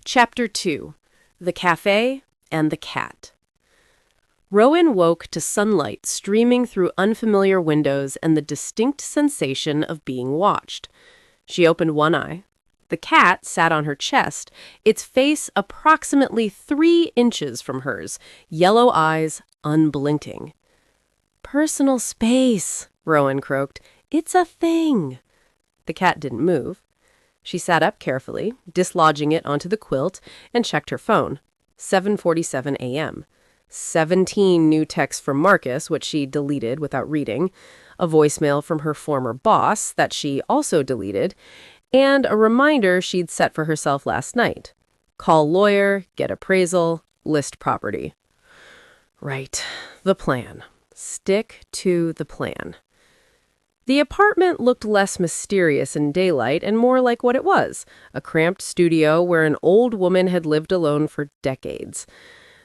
Chapter 2. The Cafe and the Cat. Rowan woke to sunlight streaming through unfamiliar windows and the distinct sensation of being watched. She opened one eye. The cat sat on her chest, its face approximately 3 inches from hers, yellow eyes unblinking. "Personal space," Rowan croaked. "It's a thing." The cat didn't move. She sat up carefully, dislodging it onto the quilt, and checked her phone. 7:47 a.m. 17 new texts from Marcus, which she deleted without reading, a voicemail from her former boss that she also deleted, and a reminder she'd set for herself last night. Call lawyer, get appraisal, list property. Right, the plan. Stick to the plan. The apartment looked less mysterious in daylight and more like what it was, a cramped studio where an old woman had lived alone for decades.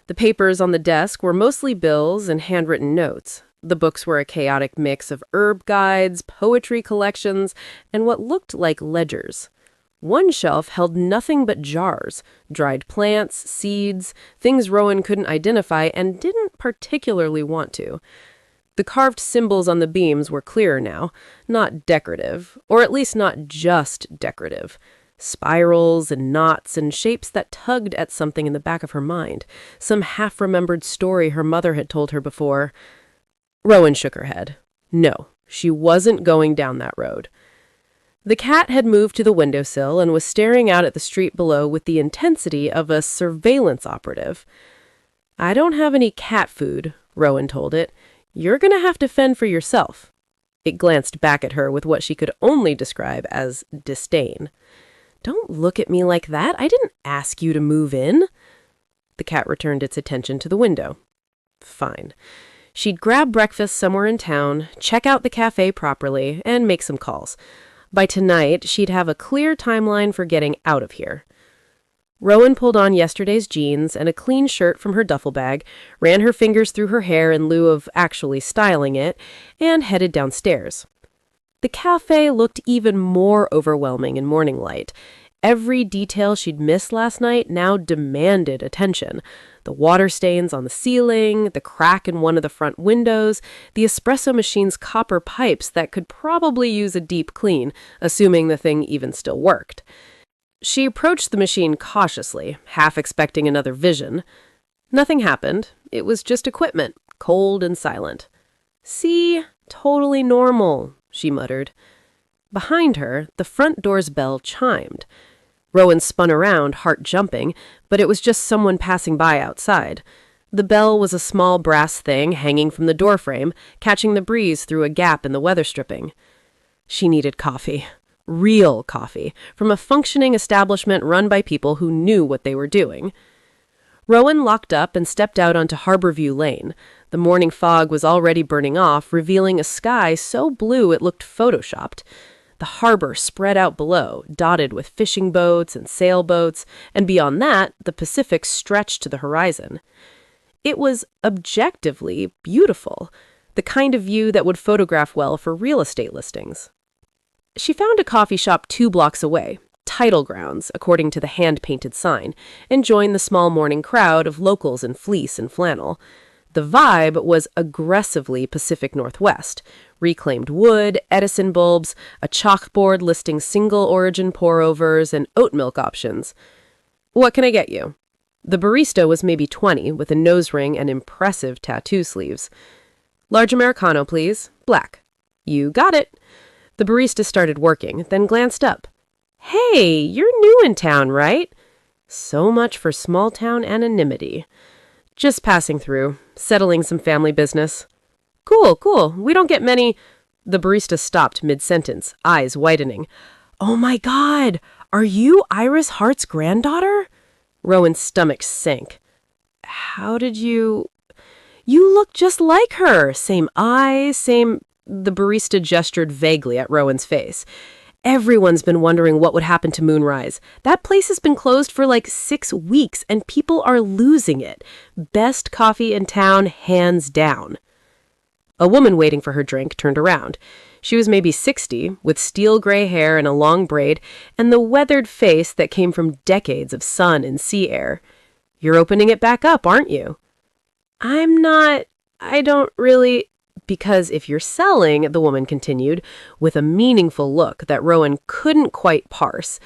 The papers on the desk were mostly bills and handwritten notes. The books were a chaotic mix of herb guides, poetry collections, and what looked like ledgers. One shelf held nothing but jars, dried plants, seeds, things Rowan couldn't identify and didn't particularly want to. The carved symbols on the beams were clearer now, not decorative, or at least not just decorative. Spirals and knots and shapes that tugged at something in the back of her mind, some half-remembered story her mother had told her before. Rowan shook her head. No, she wasn't going down that road. The cat had moved to the windowsill and was staring out at the street below with the intensity of a surveillance operative. "I don't have any cat food," Rowan told it. "You're going to have to fend for yourself." It glanced back at her with what she could only describe as disdain. "Don't look at me like that. I didn't ask you to move in." The cat returned its attention to the window. Fine. She'd grab breakfast somewhere in town, check out the cafe properly, and make some calls. By tonight, she'd have a clear timeline for getting out of here. Rowan pulled on yesterday's jeans and a clean shirt from her duffel bag, ran her fingers through her hair in lieu of actually styling it, and headed downstairs. The cafe looked even more overwhelming in morning light. Every detail she'd missed last night now demanded attention. The water stains on the ceiling, the crack in one of the front windows, the espresso machine's copper pipes that could probably use a deep clean, assuming the thing even still worked. She approached the machine cautiously, half expecting another vision. Nothing happened. It was just equipment, cold and silent. "See? Totally normal," she muttered. Behind her, the front door's bell chimed. Rowan spun around, heart jumping, but it was just someone passing by outside. The bell was a small brass thing hanging from the doorframe, catching the breeze through a gap in the weather stripping. She needed coffee. Real coffee, from a functioning establishment run by people who knew what they were doing. Rowan locked up and stepped out onto Harborview Lane. The morning fog was already burning off, revealing a sky so blue it looked photoshopped. The harbor spread out below, dotted with fishing boats and sailboats, and beyond that, the Pacific stretched to the horizon. It was objectively beautiful, the kind of view that would photograph well for real estate listings. She found a coffee shop 2 blocks away, Tidal Grounds, according to the hand-painted sign, and joined the small morning crowd of locals in fleece and flannel. The vibe was aggressively Pacific Northwest. Reclaimed wood, Edison bulbs, a chalkboard listing single-origin pour-overs, and oat milk options. "What can I get you?" The barista was maybe 20, with a nose ring and impressive tattoo sleeves. "Large Americano, please. Black." "You got it." The barista started working, then glanced up. "Hey, you're new in town, right?" So much for small-town anonymity. "Just passing through, settling some family business." Cool. We don't get many." The barista stopped mid-sentence, eyes widening. "Oh my God, are you Iris Hart's granddaughter?" Rowan's stomach sank. "How did you—" "You look just like her. Same eyes, same—" The barista gestured vaguely at Rowan's face. "Everyone's been wondering what would happen to Moonrise. That place has been closed for like 6 weeks, and people are losing it. Best coffee in town, hands down." A woman waiting for her drink turned around. She was maybe 60, with steel gray hair and a long braid, and the weathered face that came from decades of sun and sea air. "You're opening it back up, aren't you?" I don't really... Because if you're selling, the woman continued, with a meaningful look that Rowan couldn't quite parse,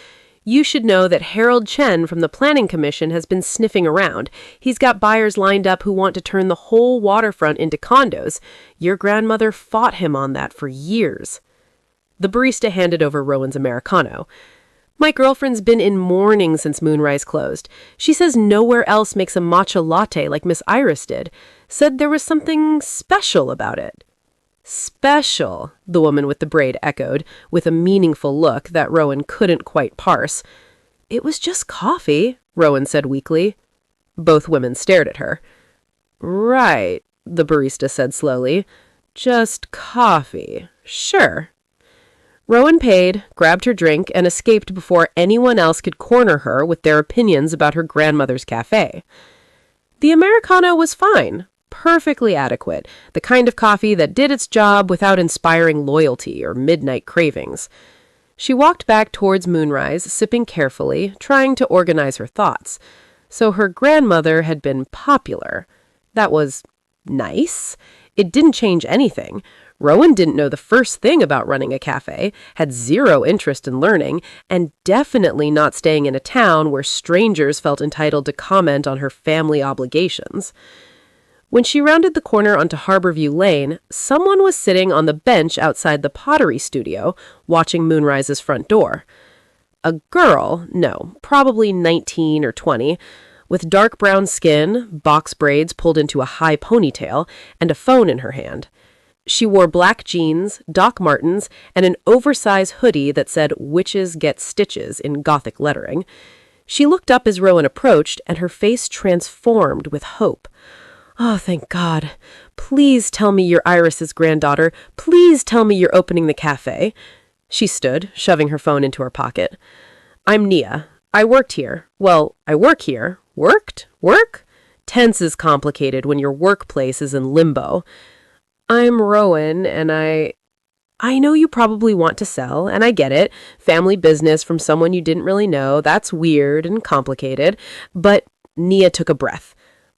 you should know that Harold Chen from the Planning Commission has been sniffing around. He's got buyers lined up who want to turn the whole waterfront into condos. Your grandmother fought him on that for years. The barista handed over Rowan's Americano. "My girlfriend's been in mourning since Moonrise closed. She says nowhere else makes a matcha latte like Miss Iris did. Said there was something special about it." "Special," the woman with the braid echoed, with a meaningful look that Rowan couldn't quite parse. "It was just coffee," Rowan said weakly. Both women stared at her. "Right," the barista said slowly. "Just coffee. Sure." Rowan paid, grabbed her drink, and escaped before anyone else could corner her with their opinions about her grandmother's cafe. The Americano was fine. Perfectly adequate, the kind of coffee that did its job without inspiring loyalty or midnight cravings. She walked back towards Moonrise, sipping carefully, trying to organize her thoughts. So her grandmother had been popular. That was nice. It didn't change anything. Rowan didn't know the first thing about running a cafe, had zero interest in learning, and definitely not staying in a town where strangers felt entitled to comment on her family obligations. When she rounded the corner onto Harborview Lane, someone was sitting on the bench outside the pottery studio, watching Moonrise's front door. A girl, no, probably 19 or 20, with dark brown skin, box braids pulled into a high ponytail, and a phone in her hand. She wore black jeans, Doc Martens, and an oversized hoodie that said "Witches Get Stitches" in Gothic lettering. She looked up as Rowan approached, and her face transformed with hope. "Oh, thank God. Please tell me you're Iris's granddaughter. Please tell me you're opening the cafe." She stood, shoving her phone into her pocket. "I'm Nia. I worked here. Well, I work here. Worked? Work? Tense is complicated when your workplace is in limbo. I'm Rowan, and I know you probably want to sell, and I get it. Family business from someone you didn't really know. That's weird and complicated." But Nia took a breath.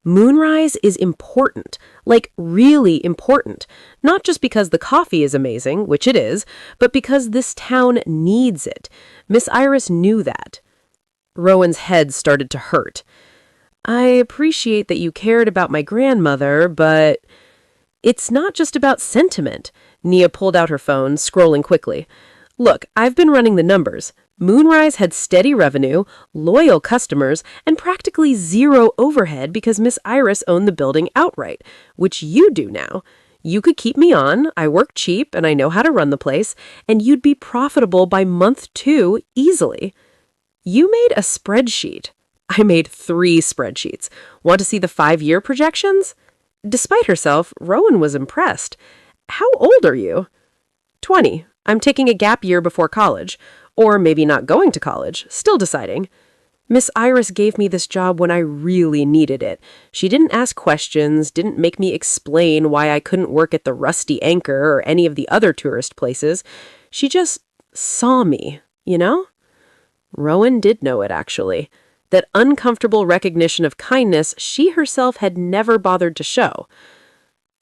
Moonrise is important, like really important, not just because the coffee is amazing, which it is, but because this town needs it. Miss Iris knew that. Rowan's head started to hurt. "I appreciate that you cared about my grandmother, but..." "It's not just about sentiment." Nia pulled out her phone, scrolling quickly. "Look, I've been running the numbers. Moonrise had steady revenue, loyal customers, and practically zero overhead because Miss Iris owned the building outright, which you do now. You could keep me on, I work cheap, and I know how to run the place, and you'd be profitable by month 2 easily. You made a spreadsheet. I made 3 spreadsheets. Want to see the 5-year projections?" Despite herself, Rowan was impressed. "How old are you?" 20. I'm taking a gap year before college. Or maybe not going to college. Still deciding. Miss Iris gave me this job when I really needed it. She didn't ask questions, didn't make me explain why I couldn't work at the Rusty Anchor or any of the other tourist places. She just saw me, you know? Rowan did know it, actually. That uncomfortable recognition of kindness she herself had never bothered to show.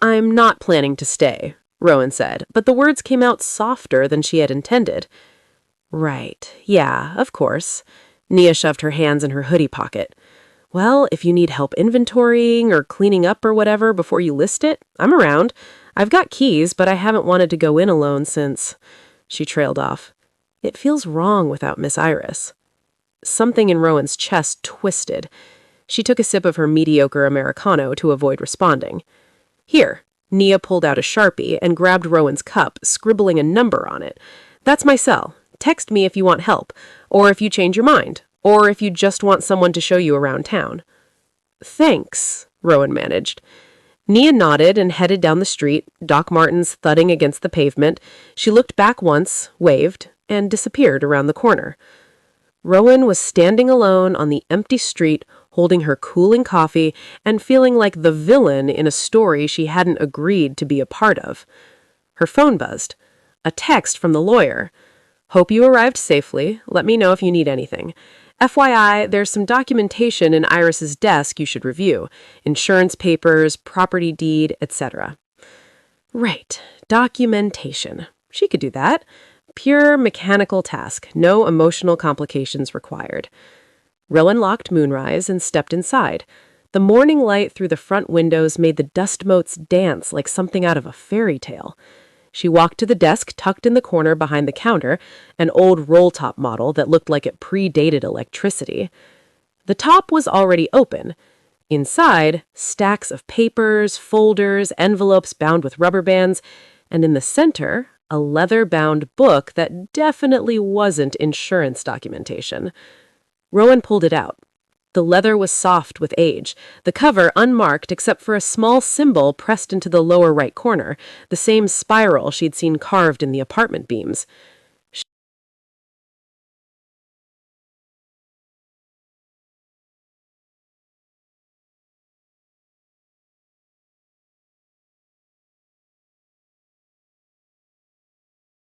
"I'm not planning to stay," Rowan said, but the words came out softer than she had intended. "Right. Yeah, of course." Nia shoved her hands in her hoodie pocket. "Well, if you need help inventorying or cleaning up or whatever before you list it, I'm around. I've got keys, but I haven't wanted to go in alone since..." She trailed off. It feels wrong without Miss Iris. Something in Rowan's chest twisted. She took a sip of her mediocre Americano to avoid responding. "Here." Nia pulled out a Sharpie and grabbed Rowan's cup, scribbling a number on it. "That's my cell. Text me if you want help, or if you change your mind, or if you just want someone to show you around town." "Thanks," Rowan managed. Nia nodded and headed down the street, Doc Martens thudding against the pavement. She looked back once, waved, and disappeared around the corner. Rowan was standing alone on the empty street, holding her cooling coffee and feeling like the villain in a story she hadn't agreed to be a part of. Her phone buzzed. A text from the lawyer. "Hope you arrived safely. Let me know if you need anything. FYI, there's some documentation in Iris's desk you should review. Insurance papers, property deed, etc." Right, documentation. She could do that. Pure mechanical task, no emotional complications required. Rowan locked Moonrise and stepped inside. The morning light through the front windows made the dust motes dance like something out of a fairy tale. She walked to the desk tucked in the corner behind the counter, an old roll-top model that looked like it predated electricity. The top was already open. Inside, stacks of papers, folders, envelopes bound with rubber bands, and in the center, a leather-bound book that definitely wasn't insurance documentation. Rowan pulled it out. The leather was soft with age, the cover unmarked except for a small symbol pressed into the lower right corner, the same spiral she'd seen carved in the apartment beams.